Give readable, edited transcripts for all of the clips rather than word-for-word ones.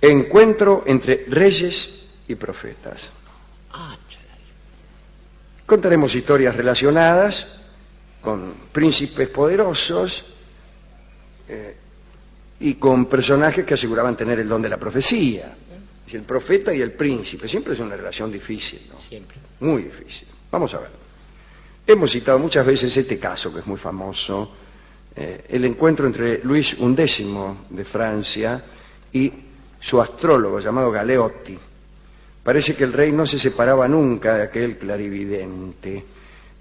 Encuentro entre reyes y profetas. Contaremos historias relacionadas con príncipes poderosos y con personajes que aseguraban tener el don de la profecía. El profeta y el príncipe, siempre es una relación difícil, ¿no? Siempre. Muy difícil. Vamos a ver. Hemos citado muchas veces este caso, que es muy famoso, el encuentro entre Luis XI de Francia y su astrólogo llamado Galeotti. Parece que el rey no se separaba nunca de aquel clarividente.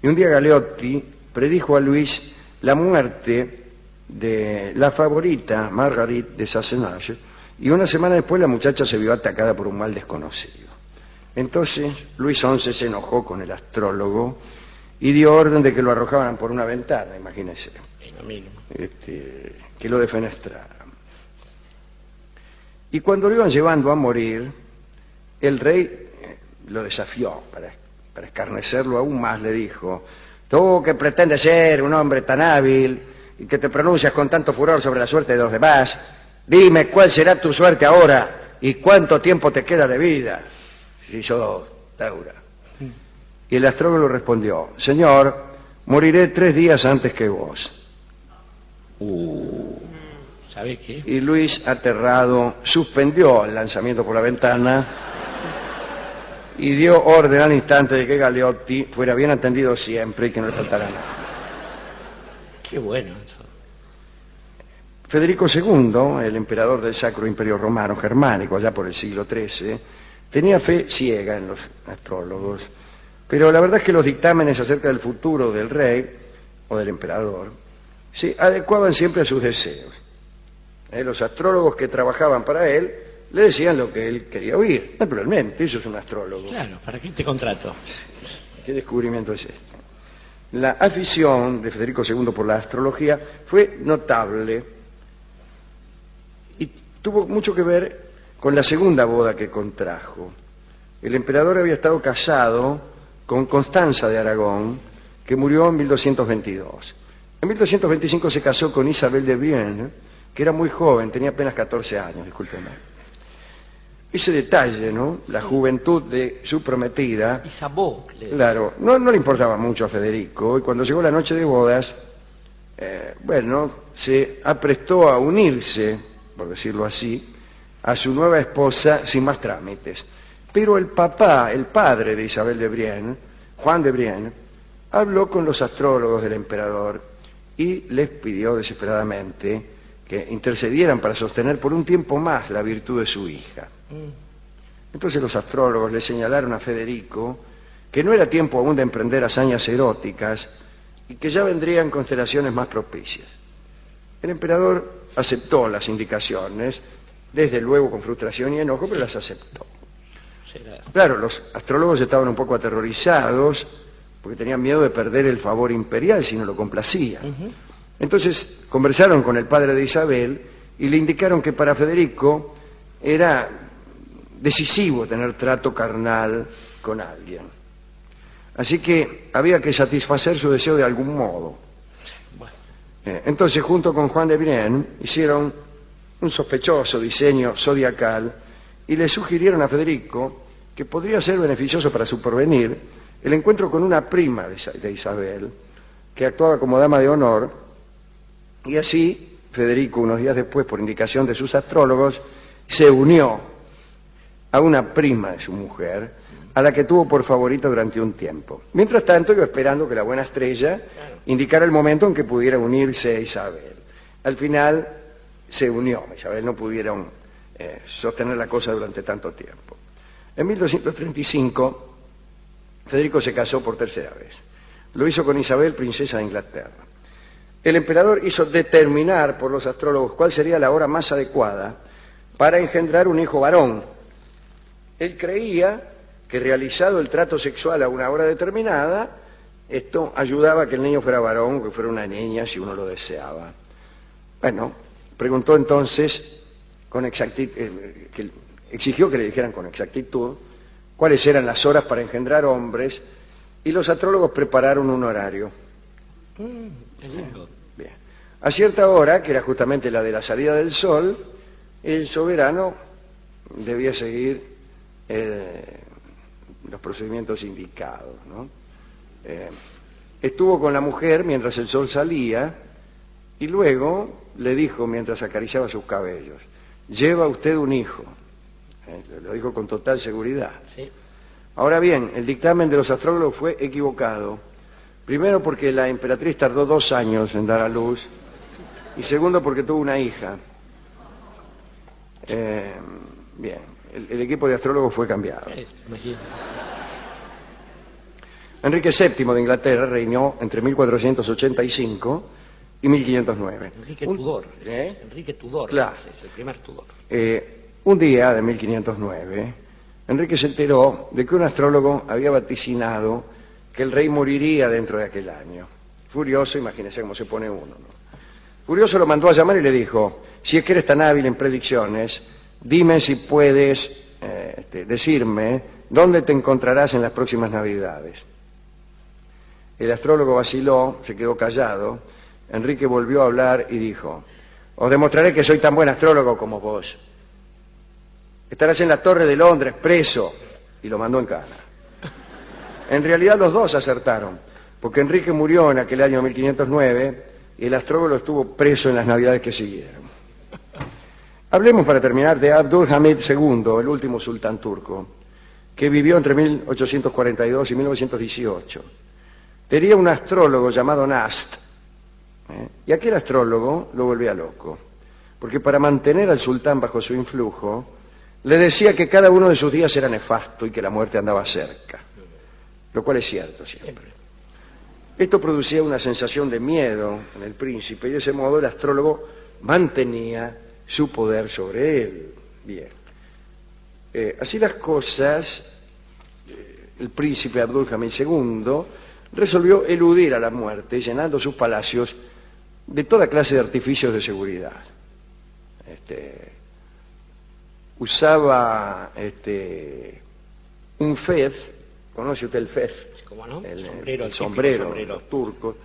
Y un día Galeotti predijo a Luis la muerte de la favorita Marguerite de Sassenage, y una semana después la muchacha se vio atacada por un mal desconocido. Entonces Luis XI se enojó con el astrólogo y dio orden de que lo arrojaban por una ventana, imagínense, que lo defenestraran. Y cuando lo iban llevando a morir, el rey lo desafió para escarnecerlo aún más. Le dijo: tú que pretendes ser un hombre tan hábil y que te pronuncias con tanto furor sobre la suerte de los demás, dime cuál será tu suerte ahora y cuánto tiempo te queda de vida, si sos Taura. Y el astrólogo respondió: señor, moriré 3 días antes que vos. ¿Sabe qué? Y Luis, aterrado, suspendió el lanzamiento por la ventana y dio orden al instante de que Galeotti fuera bien atendido siempre y que no le faltara nada. Qué bueno eso. Federico II, el emperador del Sacro Imperio Romano Germánico, allá por el siglo XIII, tenía fe ciega en los astrólogos, pero la verdad es que los dictámenes acerca del futuro del rey o del emperador se adecuaban siempre a sus deseos. Los astrólogos que trabajaban para él le decían lo que él quería oír. Naturalmente, eso es un astrólogo. Claro, ¿para qué te contrato? ¿Qué descubrimiento es este? La afición de Federico II por la astrología fue notable y tuvo mucho que ver con la segunda boda que contrajo. El emperador había estado casado con Constanza de Aragón, que murió en 1222. En 1225 se casó con Isabel de Brienne, que era muy joven, tenía apenas 14 años, discúlpeme. Ese detalle, ¿no? La juventud de su prometida. Isabeau. Claro, no le importaba mucho a Federico, y cuando llegó la noche de bodas, se aprestó a unirse, por decirlo así, a su nueva esposa sin más trámites. Pero el padre de Isabel de Brienne, Juan de Brienne, habló con los astrólogos del emperador y les pidió desesperadamente que intercedieran para sostener por un tiempo más la virtud de su hija. Entonces los astrólogos le señalaron a Federico que no era tiempo aún de emprender hazañas eróticas y que ya vendrían constelaciones más propicias. El emperador aceptó las indicaciones, desde luego con frustración y enojo, pero las aceptó. Claro, los astrólogos estaban un poco aterrorizados porque tenían miedo de perder el favor imperial si no lo complacían. Entonces conversaron con el padre de Isabel y le indicaron que para Federico era decisivo tener trato carnal con alguien. Así que había que satisfacer su deseo de algún modo. Entonces, junto con Juan de Brienne, hicieron un sospechoso diseño zodiacal y le sugirieron a Federico que podría ser beneficioso para su porvenir el encuentro con una prima de Isabel, que actuaba como dama de honor, y así Federico, unos días después, por indicación de sus astrólogos, se unió a una prima de su mujer, a la que tuvo por favorita durante un tiempo. Mientras tanto, iba esperando que la buena estrella indicara el momento en que pudiera unirse a Isabel. Al final se unió, Isabel no pudieron sostener la cosa durante tanto tiempo. En 1235, Federico se casó por tercera vez. Lo hizo con Isabel, princesa de Inglaterra. El emperador hizo determinar por los astrólogos cuál sería la hora más adecuada para engendrar un hijo varón. Él creía que realizado el trato sexual a una hora determinada, esto ayudaba a que el niño fuera varón o que fuera una niña si uno lo deseaba. Bueno, preguntó entonces con exactitud, exigió que le dijeran con exactitud cuáles eran las horas para engendrar hombres, y los astrólogos prepararon un horario. Bien. A cierta hora, que era justamente la de la salida del sol, el soberano debía seguir los procedimientos indicados, ¿no? Estuvo con la mujer mientras el sol salía y luego le dijo, mientras acariciaba sus cabellos, lleva usted un hijo. Lo dijo con total seguridad. Sí. Ahora bien, el dictamen de los astrólogos fue equivocado. Primero porque la emperatriz tardó 2 años en dar a luz y segundo porque tuvo una hija. Bien, el equipo de astrólogos fue cambiado. Imagino. Enrique VII de Inglaterra reinó entre 1485 y 1509. Enrique Tudor. ¿Eh? Enrique Tudor. Claro. Es el primer Tudor. Un día de 1509, Enrique se enteró de que un astrólogo había vaticinado que el rey moriría dentro de aquel año. Furioso, imagínese cómo se pone uno, ¿no? Furioso lo mandó a llamar y le dijo, si es que eres tan hábil en predicciones, dime si puedes decirme dónde te encontrarás en las próximas Navidades. El astrólogo vaciló, se quedó callado. Enrique volvió a hablar y dijo, os demostraré que soy tan buen astrólogo como vos. Estarás en la Torre de Londres, preso. Y lo mandó en cana. En realidad los dos acertaron, porque Enrique murió en aquel año 1509 y el astrólogo estuvo preso en las Navidades que siguieron. Hablemos para terminar de Abdul Hamid II, el último sultán turco, que vivió entre 1842 y 1918. Tenía un astrólogo llamado Nast, y aquel astrólogo lo volvía loco, porque para mantener al sultán bajo su influjo, le decía que cada uno de sus días era nefasto y que la muerte andaba cerca, lo cual es cierto siempre. Esto producía una sensación de miedo en el príncipe y de ese modo el astrólogo mantenía su poder sobre él. Bien. Así las cosas, el príncipe Abdul Hamid II resolvió eludir a la muerte llenando sus palacios de toda clase de artificios de seguridad. Usaba un fez, ¿conoce usted el fez? ¿Cómo no? El sombrero de los turcos,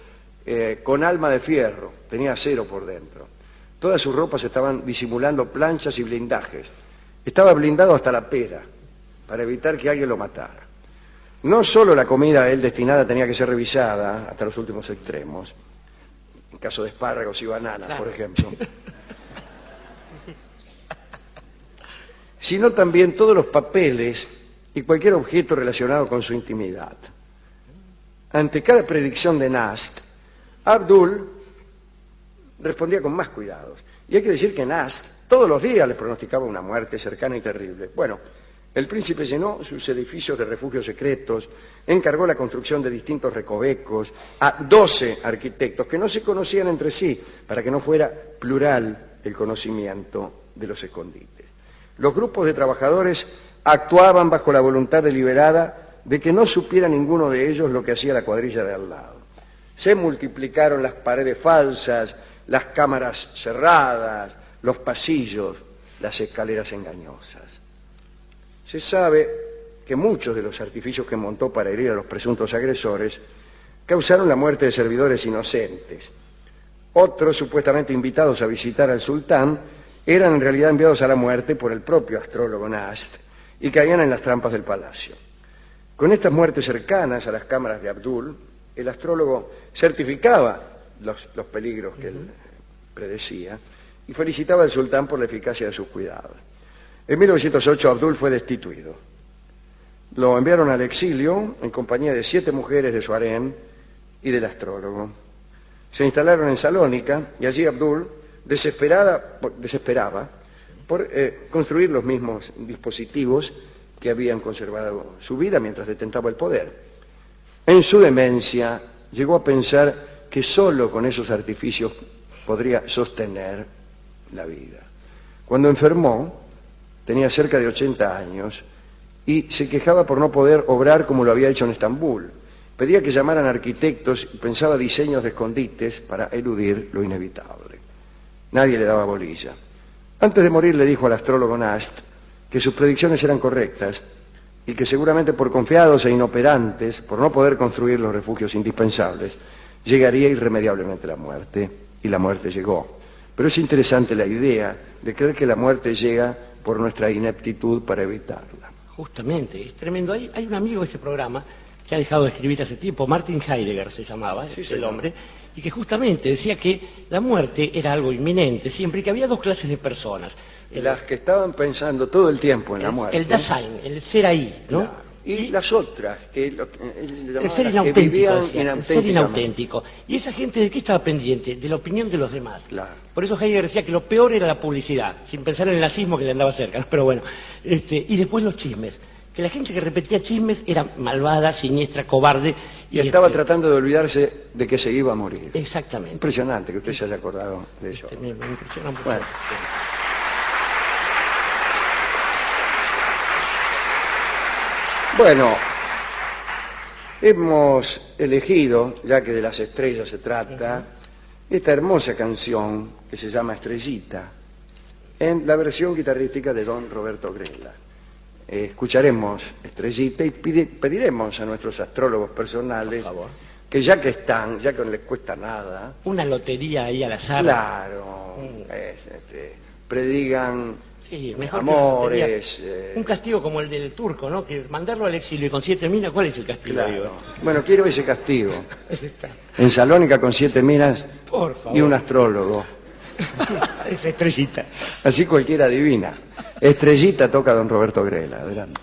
con alma de fierro, tenía acero por dentro. Todas sus ropas estaban disimulando planchas y blindajes. Estaba blindado hasta la pera, para evitar que alguien lo matara. No solo la comida a él destinada tenía que ser revisada hasta los últimos extremos, en caso de espárragos y bananas, claro, por ejemplo, sino también todos los papeles y cualquier objeto relacionado con su intimidad. Ante cada predicción de Nast, Abdul respondía con más cuidados. Y hay que decir que Nast todos los días le pronosticaba una muerte cercana y terrible. Bueno, el príncipe llenó sus edificios de refugios secretos, encargó la construcción de distintos recovecos a 12 arquitectos que no se conocían entre sí, para que no fuera plural el conocimiento de los escondites. Los grupos de trabajadores actuaban bajo la voluntad deliberada de que no supiera ninguno de ellos lo que hacía la cuadrilla de al lado. Se multiplicaron las paredes falsas, las cámaras cerradas, los pasillos, las escaleras engañosas. Se sabe que muchos de los artificios que montó para herir a los presuntos agresores causaron la muerte de servidores inocentes. Otros, supuestamente invitados a visitar al sultán, eran en realidad enviados a la muerte por el propio astrólogo Nast y caían en las trampas del palacio. Con estas muertes cercanas a las cámaras de Abdul, el astrólogo certificaba los peligros que él predecía y felicitaba al sultán por la eficacia de sus cuidados. En 1908 Abdul fue destituido. Lo enviaron al exilio en compañía de 7 mujeres de su harén y del astrólogo. Se instalaron en Salónica y allí Abdul desesperaba por construir los mismos dispositivos que habían conservado su vida mientras detentaba el poder. En su demencia llegó a pensar que solo con esos artificios podría sostener la vida. Cuando enfermó, tenía cerca de 80 años y se quejaba por no poder obrar como lo había hecho en Estambul. Pedía que llamaran arquitectos y pensaba diseños de escondites para eludir lo inevitable. Nadie le daba bolilla. Antes de morir le dijo al astrólogo Nast que sus predicciones eran correctas y que seguramente por confiados e inoperantes, por no poder construir los refugios indispensables, llegaría irremediablemente la muerte. Y la muerte llegó. Pero es interesante la idea de creer que la muerte llega por nuestra ineptitud para evitarla. Justamente, es tremendo. Hay un amigo de este programa que ha dejado de escribir hace tiempo, Martin Heidegger se llamaba, Sí, el señor. hombre, y que justamente decía que la muerte era algo inminente siempre y que había dos clases de personas. Las que estaban pensando todo el tiempo en la muerte. El Dasein, el ser ahí, ¿no? Claro. Y las otras, que él El llamaba ser las que inauténtico, vivían decía, el ser inauténticamente. inauténtico. Y esa gente, ¿de qué estaba pendiente? De la opinión de los demás. Claro. Por eso Heidegger decía que lo peor era la publicidad, sin pensar en el nazismo que le andaba cerca, ¿no? Pero bueno. Y después los chismes. Que la gente que repetía chismes era malvada, siniestra, cobarde. Y estaba tratando de olvidarse de que se iba a morir. Exactamente. Impresionante que usted se haya acordado de eso. Me impresiona mucho. Bueno. Bueno, hemos elegido, ya que de las estrellas se trata, esta hermosa canción que se llama Estrellita, en la versión guitarrística de don Roberto Grela. Escucharemos Estrellita y pediremos a nuestros astrólogos personales Por favor. que ya que están, ya que no les cuesta nada, Una lotería ahí al azar. claro, predigan Sí, mejor que una amores. lotería. Un castigo como el del turco, ¿no? Que mandarlo al exilio y con 7 minas, ¿cuál es el castigo? Claro. Digo? Bueno, quiero ese castigo. En Salónica con 7 minas Por favor. y un astrólogo. Esa estrellita. Así cualquiera adivina. Estrellita toca don Roberto Grela. Adelante.